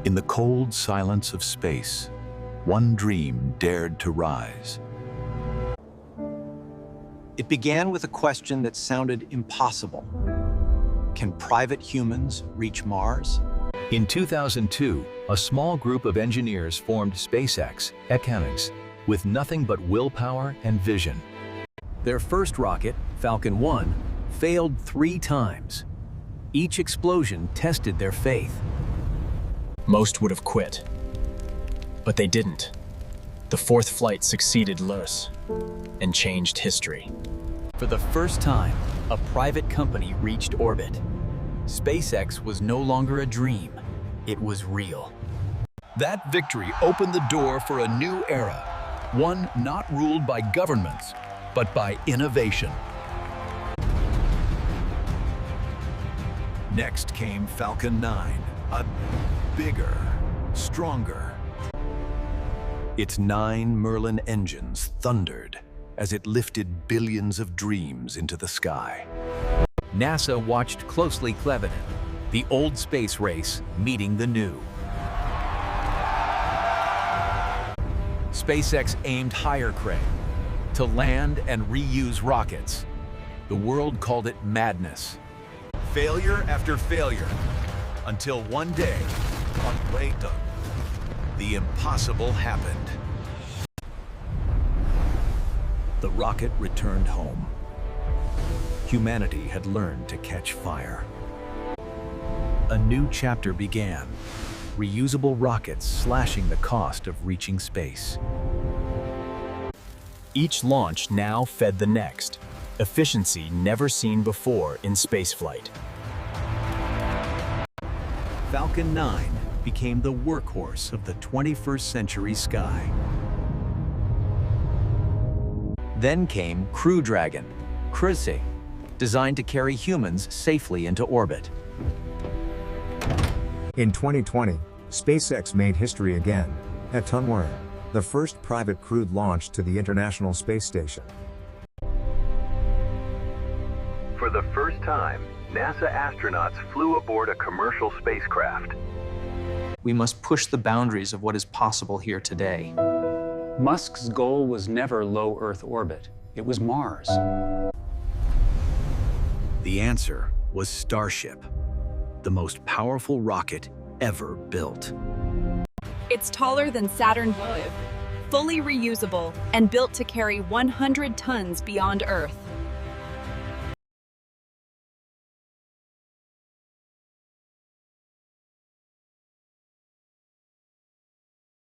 In the cold silence of space, one dream dared to rise. It began with a question that sounded impossible. Can private humans reach Mars? In 2002, a small group of engineers formed SpaceX with nothing but willpower and vision. Their first rocket, Falcon 1, failed 3 times. Each explosion tested their faith. Most would have quit, but they didn't. The 4th flight succeeded Lurs and changed history. For the first time, a private company reached orbit. SpaceX was no longer a dream, it was real. That victory opened the door for a new era, one not ruled by governments, but by innovation. Next came Falcon 9, a bigger, stronger. Its 9 Merlin engines thundered as it lifted billions of dreams into the sky. NASA watched closely Cliffhanger, the old space race meeting the new. SpaceX aimed higher crane to land and reuse rockets. The world called it madness. Failure after failure, until one day, on way done, the impossible happened. The rocket returned home. Humanity had learned to catch fire. A new chapter began, reusable rockets slashing the cost of reaching space. Each launch now fed the next, efficiency never seen before in spaceflight. Falcon 9 became the workhorse of the 21st century sky. Then came Crew Dragon, Cruise, designed to carry humans safely into orbit. In 2020, SpaceX made history again at Tunwar, the first private crewed launch to the International Space Station. For the first time, NASA astronauts flew aboard a commercial spacecraft. We must push the boundaries of what is possible here today. Musk's goal was never low Earth orbit. It was Mars. The answer was Starship, the most powerful rocket ever built. It's taller than Saturn V, fully reusable, and built to carry 100 tons beyond Earth.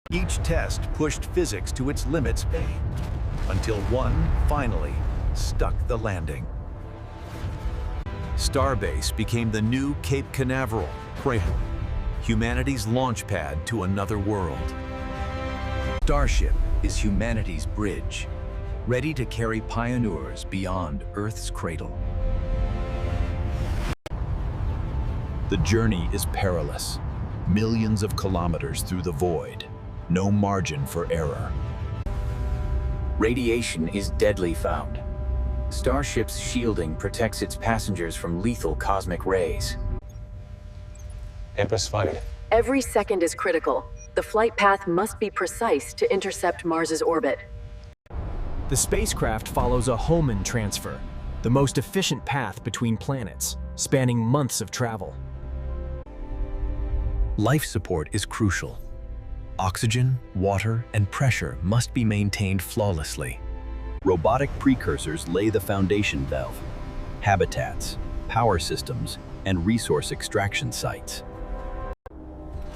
Each test pushed physics to its limits, until one finally stuck the landing. Starbase became the new Cape Canaveral, humanity's launch pad to another world. Starship is humanity's bridge, ready to carry pioneers beyond Earth's cradle. The journey is perilous, millions of kilometers through the void, no margin for error. Radiation is deadly found. Starship's shielding protects its passengers from lethal cosmic rays. Every second is critical. The flight path must be precise to intercept Mars's orbit. The spacecraft follows a Hohmann transfer, the most efficient path between planets, spanning months of travel. Life support is crucial. Oxygen, water, and pressure must be maintained flawlessly. Robotic precursors lay the foundation valve, habitats, power systems, and resource extraction sites.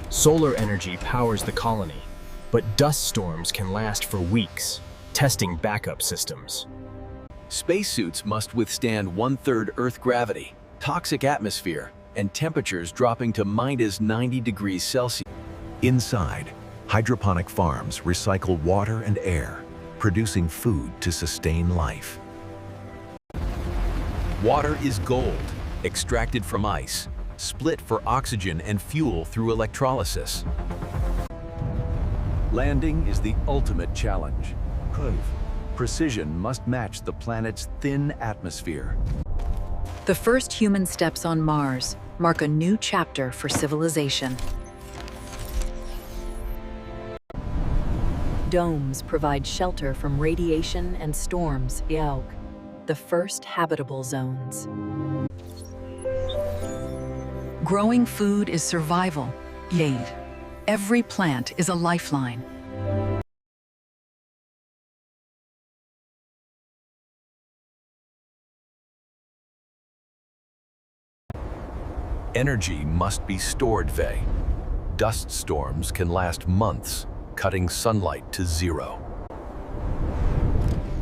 Solar energy powers the colony, but dust storms can last for weeks, testing backup systems. Spacesuits must withstand 1/3 Earth gravity, toxic atmosphere, and temperatures dropping to -90 degrees Celsius. Inside, hydroponic farms recycle water and air, producing food to sustain life. Water is gold, extracted from ice, split for oxygen and fuel through electrolysis. Landing is the ultimate challenge. Precision must match the planet's thin atmosphere. The first human steps on Mars mark a new chapter for civilization. Domes provide shelter from radiation and storms, the first habitable zones. Growing food is survival, every plant is a lifeline. Energy must be stored, Faye. Dust storms can last months, cutting sunlight to zero.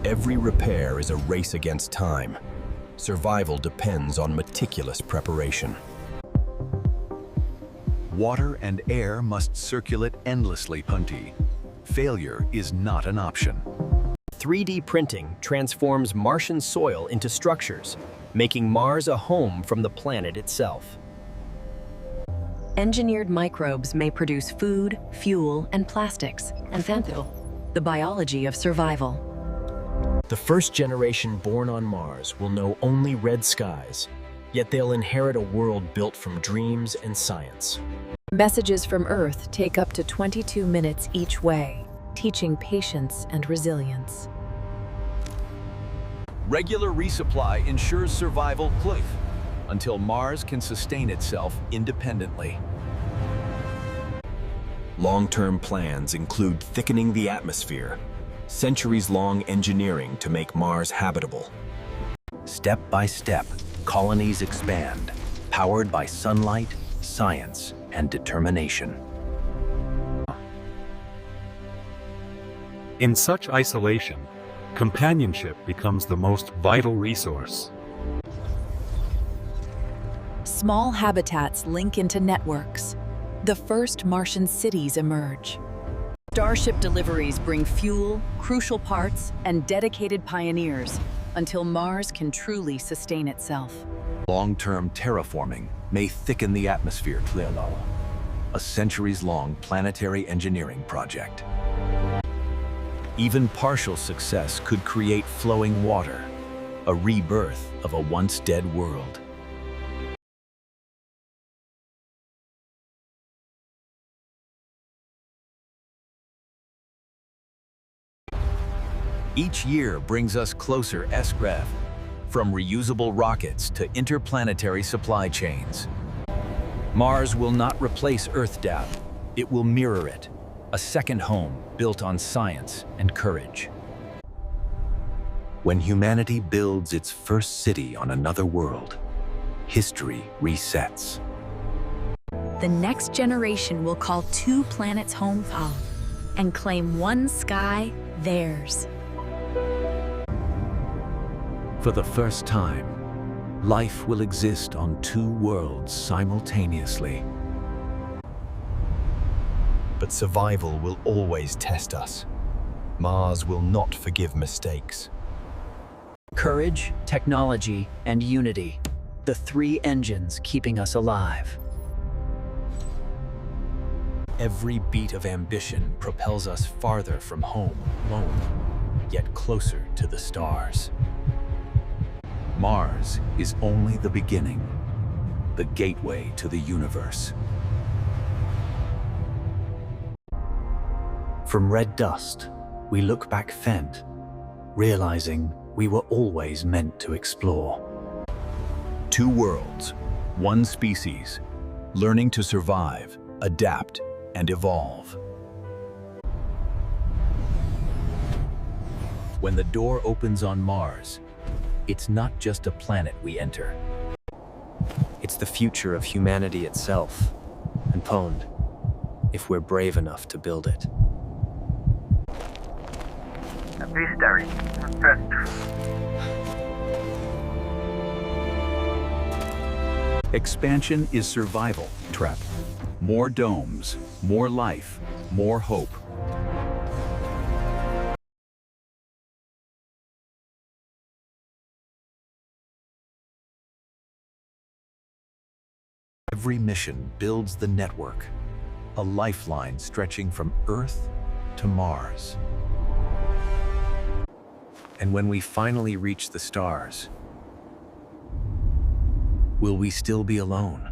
Every repair is a race against time. Survival depends on meticulous preparation. Water and air must circulate endlessly, Punti. Failure is not an option. 3D printing transforms Martian soil into structures, making Mars a home from the planet itself. Engineered microbes may produce food, fuel, and plastics, and the biology of survival. The first generation born on Mars will know only red skies, yet they'll inherit a world built from dreams and science. Messages from Earth take up to 22 minutes each way, teaching patience and resilience. Regular resupply ensures survival, Cliff, until Mars can sustain itself independently. Long-term plans include thickening the atmosphere, centuries-long engineering to make Mars habitable. Step by step, colonies expand, powered by sunlight, science, and determination. In such isolation, companionship becomes the most vital resource. Small habitats link into networks. The first Martian cities emerge. Starship deliveries bring fuel, crucial parts, and dedicated pioneers until Mars can truly sustain itself. Long-term terraforming may thicken the atmosphere, a centuries-long planetary engineering project. Even partial success could create flowing water, a rebirth of a once-dead world. Each year brings us closer, from reusable rockets to interplanetary supply chains. Mars will not replace Earth, it will mirror it, a second home built on science and courage. When humanity builds its first city on another world, history resets. The next generation will call 2 planets home and claim one sky theirs. For the first time, life will exist on 2 worlds simultaneously. But survival will always test us. Mars will not forgive mistakes. Courage, technology, and unity, the 3 engines keeping us alive. Every beat of ambition propels us farther from home, yet closer to the stars. Mars is only the beginning, the gateway to the universe. From red dust, we look back Fent, realizing we were always meant to explore. 2 worlds, 1 species, learning to survive, adapt, and evolve. When the door opens on Mars, it's not just a planet we enter. It's the future of humanity itself, and Pond, if we're brave enough to build it. Expansion is survival, Trap. More domes, more life, more hope. Every mission builds the network, a lifeline stretching from Earth to Mars. And when we finally reach the stars, will we still be alone?